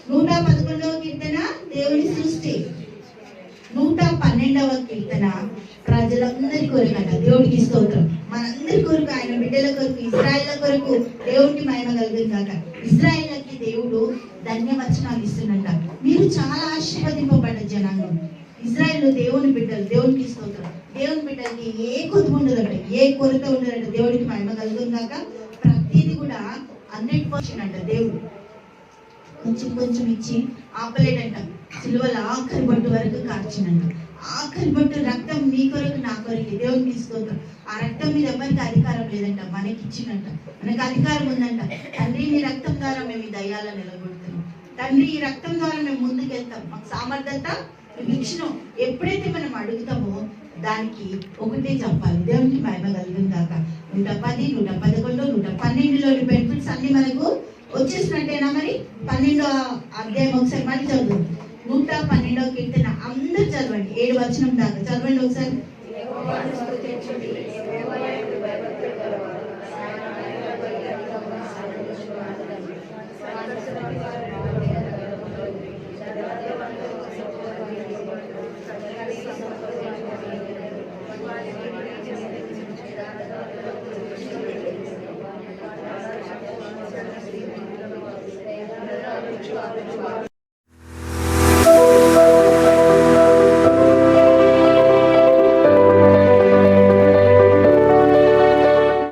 111వ కీర్తన దేవుని సృష్టి. 112వ కీర్తన ప్రజలందరి కొరకు అంట. దేవుడికి స్తోత్రం. మనందరి కొరకు, ఆయన బిడ్డల కొరకు, ఇజ్రాయేళ్ల కొరకు దేవుడికి మహిమ కలుగుతుంది కాక. ఇజ్రాయేళ్లకి దేవుడు ధన్యవచనాలు ఇస్తున్నంట. మీరు చాలా ఆశీర్వదింపబడ్డ జనాంగం. ఇజ్రాయేల్ దేవుని బిడ్డలు, దేవునికి స్తోత్రం. దేవుని బిడ్డలకి ఏ కొరత ఉండదంట, ఏ కొరత ఉండదంట. దేవుడికి మహిమ కలుగుతుంది కాక. ప్రతిదీ కూడా 100% అంట. దేవుడు కొంచెం కొంచెం ఇచ్చి ఆపలేడంట. సిలువల ఆఖరి బొట్టు వరకు కార్చినంట. ఆఖరి బొట్టు రక్తం నీ కొరకు నా కొరకు. దేవుని స్తోత్రం. ఆ రక్తం మీద ఎవరికి అధికారం లేదంట, మనకి ఇచ్చిందంట. మనకు అధికారం ఉందంట. తండ్రి నీ రక్తం ద్వారా మేము ఈ దయ్యాలను నిలబెడుతున్నాం. తండ్రి ఈ రక్తం ద్వారా మేము ముందుకు వెళ్తాం. మాకు సామర్థ్యత నువ్వు ఇచ్చినావు. ఎప్పుడైతే మనం అడుగుతామో దానికి ఒకటే చెప్పాలి. దేవునికి మహిమ కలుగుతుంది కాక. 110, 111, 112లోని బెనిఫిట్స్ అన్ని మనకు వచ్చేసినట్టేనా? మరి 12వ అధ్యాయం ఒకసారి మళ్ళీ చదువు. 112వ కీర్తన అందరూ చదవండి, 7 వచనం దాకా చదవండి ఒకసారి.